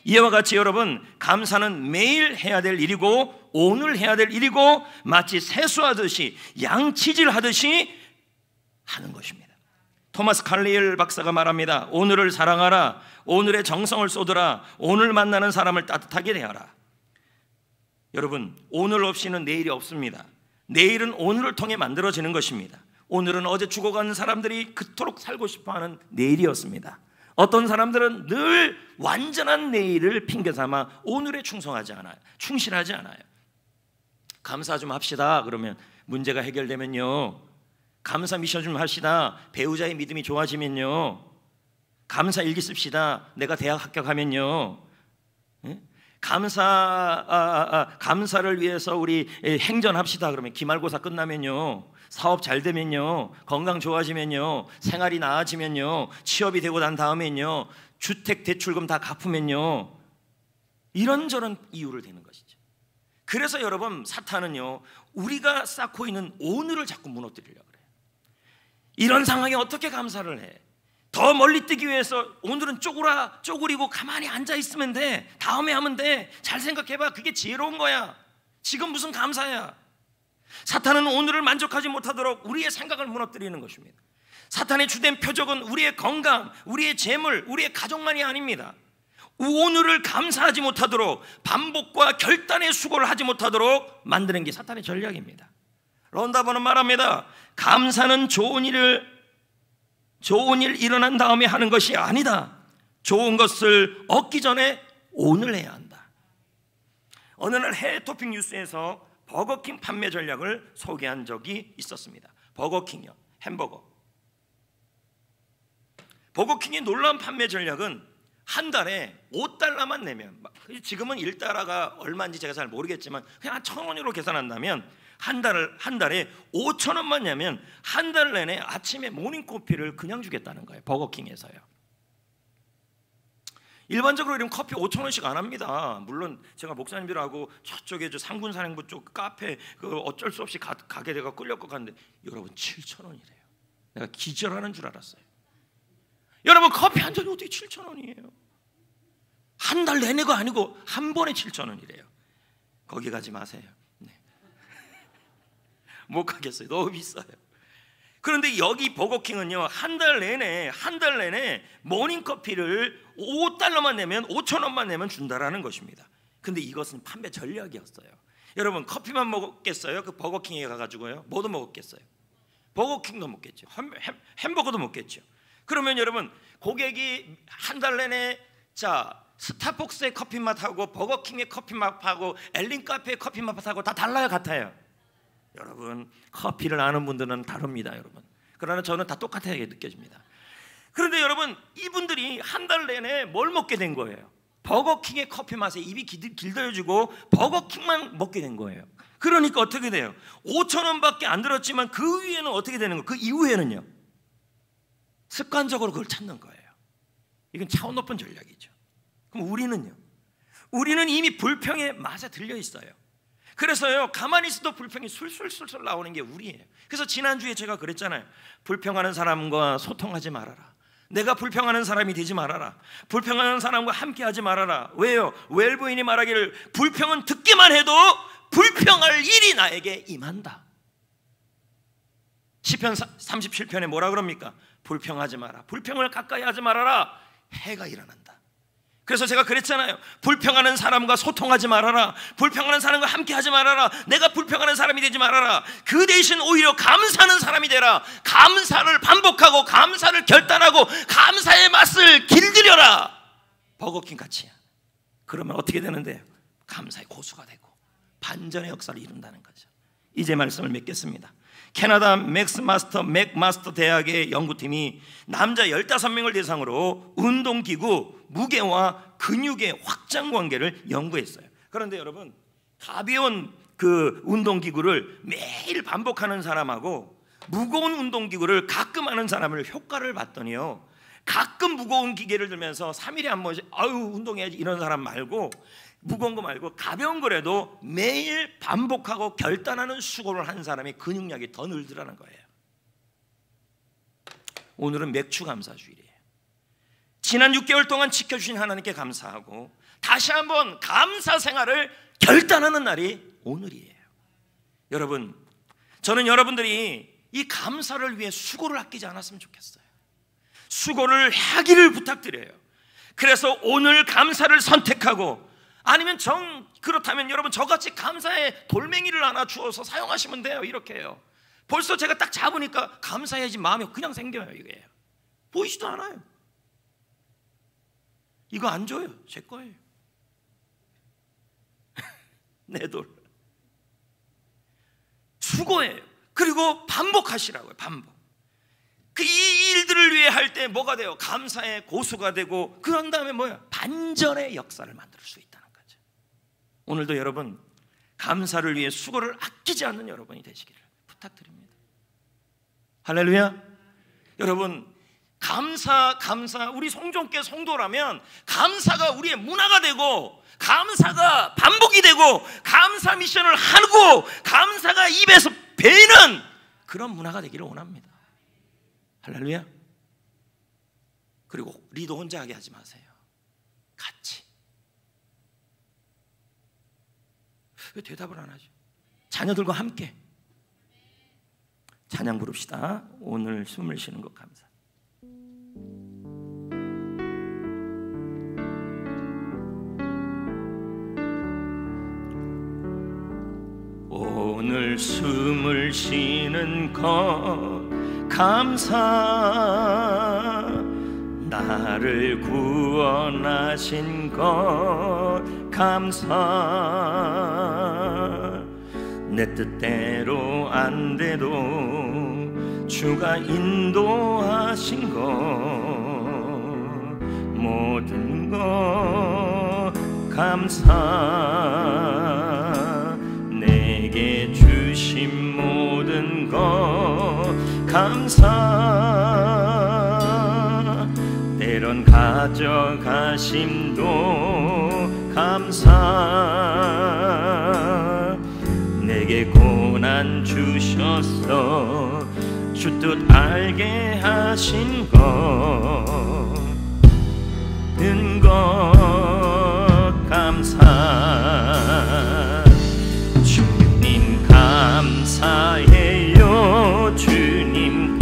이와 같이 여러분, 감사는 매일 해야 될 일이고 오늘 해야 될 일이고 마치 세수하듯이 양치질하듯이 하는 것입니다. 토마스 칼리엘 박사가 말합니다. 오늘을 사랑하라. 오늘의 정성을 쏟으라. 오늘 만나는 사람을 따뜻하게 대하라. 여러분, 오늘 없이는 내일이 없습니다. 내일은 오늘을 통해 만들어지는 것입니다. 오늘은 어제 죽어가는 사람들이 그토록 살고 싶어하는 내일이었습니다. 어떤 사람들은 늘 완전한 내일을 핑계삼아 오늘에 충실하지 않아요. 감사 좀 합시다. 그러면 문제가 해결되면요, 감사 미션 좀 합시다. 배우자의 믿음이 좋아지면요, 감사 일기 씁시다. 내가 대학 합격하면요, 감사를 위해서 우리 행전합시다. 그러면 기말고사 끝나면요, 사업 잘 되면요, 건강 좋아지면요, 생활이 나아지면요, 취업이 되고 난 다음에는요, 주택 대출금 다 갚으면요, 이런저런 이유를 대는 것이죠. 그래서 여러분, 사탄은요, 우리가 쌓고 있는 오늘을 자꾸 무너뜨리려고 그래요. 이런 상황에 어떻게 감사를 해? 더 멀리 뛰기 위해서 오늘은 쪼그리고 가만히 앉아있으면 돼. 다음에 하면 돼. 잘 생각해봐. 그게 지혜로운 거야. 지금 무슨 감사야? 사탄은 오늘을 만족하지 못하도록 우리의 생각을 무너뜨리는 것입니다. 사탄의 주된 표적은 우리의 건강, 우리의 재물, 우리의 가족만이 아닙니다. 오늘을 감사하지 못하도록, 반복과 결단의 수고를 하지 못하도록 만드는 게 사탄의 전략입니다. 론다버는 말합니다. 감사는 좋은 일 일어난 다음에 하는 것이 아니다. 좋은 것을 얻기 전에 오늘 해야 한다. 어느 날 해외 토핑 뉴스에서 버거킹 판매 전략을 소개한 적이 있었습니다. 버거킹이요, 햄버거. 버거킹의 놀라운 판매 전략은 한 달에 $5만 내면, 지금은 1달러가 얼마인지 제가 잘 모르겠지만 그냥 1,000원으로 계산한다면 한 달에 5,000원만 내면 한 달 내내 아침에 모닝커피를 그냥 주겠다는 거예요. 버거킹에서요. 일반적으로 이런 커피 5,000원씩 안 합니다. 물론 제가 목사님들하고 저쪽에 상군 사령부 쪽 카페 어쩔 수 없이 가게 돼가 끌려고 갔는데 여러분 7,000원이래요. 내가 기절하는 줄 알았어요. 여러분, 커피 한 잔이 어떻게 7,000원이에요? 한 달 내내가 아니고 한 번에 7,000원이래요. 거기 가지 마세요. 네. 못 가겠어요. 너무 비싸요. 그런데 여기 버거킹은요, 한 달 내내 모닝커피를 $5만 내면, 5,000원만 내면 준다라는 것입니다. 근데 이것은 판매 전략이었어요. 여러분, 커피만 먹었겠어요? 그 버거킹에 가가지고요, 뭐도 먹었겠어요? 버거킹도 먹겠죠. 햄버거도 먹겠죠. 그러면 여러분, 고객이 한 달 내내 스타벅스의 커피 맛하고 버거킹의 커피 맛하고 엘린 카페의 커피 맛하고 다 달라요, 같아요? 여러분, 커피를 아는 분들은 다릅니다, 여러분. 그러나 저는 다 똑같게 느껴집니다. 그런데 여러분, 이분들이 한 달 내내 뭘 먹게 된 거예요? 버거킹의 커피 맛에 입이 길들여지고 버거킹만 먹게 된 거예요. 그러니까 어떻게 돼요? 5,000원밖에 안 들었지만 그 위에는 어떻게 되는 거예요? 그 이후에는요, 습관적으로 그걸 찾는 거예요. 이건 차원 높은 전략이죠. 그럼 우리는 이미 불평의 맛에 들려 있어요. 그래서요, 가만히 있어도 불평이 술술술술 나오는 게 우리예요. 그래서 지난주에 제가 그랬잖아요. 불평하는 사람과 소통하지 말아라. 내가 불평하는 사람이 되지 말아라. 불평하는 사람과 함께하지 말아라. 왜요? 웰부인이 말하기를 불평은 듣기만 해도 불평할 일이 나에게 임한다. 시편 37편에 뭐라 그럽니까? 불평하지 마라. 불평을 가까이 하지 말아라. 해가 일어난다. 그래서 제가 그랬잖아요. 불평하는 사람과 소통하지 말아라. 불평하는 사람과 함께하지 말아라. 내가 불평하는 사람이 되지 말아라. 그 대신 오히려 감사하는 사람이 되라. 감사를 반복하고 감사를 결단하고 감사의 맛을 길들여라. 버거킹 같이야. 그러면 어떻게 되는데요? 감사의 고수가 되고 반전의 역사를 이룬다는 거죠. 이제 말씀을 맺겠습니다. 캐나다 맥마스터 대학의 연구팀이 남자 15명을 대상으로 운동기구 무게와 근육의 확장 관계를 연구했어요. 그런데 여러분, 가벼운 그 운동기구를 매일 반복하는 사람하고 무거운 운동기구를 가끔 하는 사람을 효과를 봤더니요, 가끔 무거운 기계를 들면서 3일에 한 번씩 운동해야지 이런 사람 말고, 무거운 거 말고 가벼운 거라도 매일 반복하고 결단하는 수고를 한 사람의 근육량이 더 늘더라는 거예요. 오늘은 맥주 감사주일이에요. 지난 6개월 동안 지켜주신 하나님께 감사하고 다시 한번 감사 생활을 결단하는 날이 오늘이에요. 여러분, 저는 여러분들이 이 감사를 위해 수고를 아끼지 않았으면 좋겠어요. 수고를 하기를 부탁드려요. 그래서 오늘 감사를 선택하고, 아니면 그렇다면 여러분, 저같이 감사의 돌멩이를 하나 주어서 사용하시면 돼요. 이렇게 해요. 벌써 제가 딱 잡으니까 감사해야지 마음이 그냥 생겨요. 이게 보이지도 않아요. 이거 안 줘요. 제 거예요. 내 돌. 수고해요. 그리고 반복하시라고요. 반복. 이 일들을 위해 할 때 뭐가 돼요? 감사의 고수가 되고, 그런 다음에 뭐야? 반전의 역사를 만들 수 있다는 거죠. 오늘도 여러분, 감사를 위해 수고를 아끼지 않는 여러분이 되시기를 부탁드립니다. 할렐루야. 여러분, 감사, 우리 성종교 성도라면 감사가 우리의 문화가 되고, 감사가 반복이 되고, 감사 미션을 하고, 감사가 입에서 배는 그런 문화가 되기를 원합니다. 할렐루야. 그리고 리더 혼자 하게 하지 마세요. 같이. 왜 대답을 안 하죠? 자녀들과 함께 찬양 부릅시다. 오늘 숨을 쉬는 것 감사. 오늘 숨을 쉬는 것 감사. 나를 구원하신 것 감사. 내 뜻대로 안 돼도 주가 인도하신 것 모든 것 감사. 내게 주신 모든 것 감사. 때론 가져가심도 감사. 내게 고난 주셔서 주 뜻 알게 하신 것은 것 감사. 주님 감사해요. 주님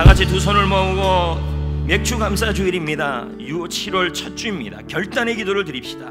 다 같이 두 손을 모으고 맥주 감사 주일입니다. 7월 첫 주입니다. 결단의 기도를 드립시다.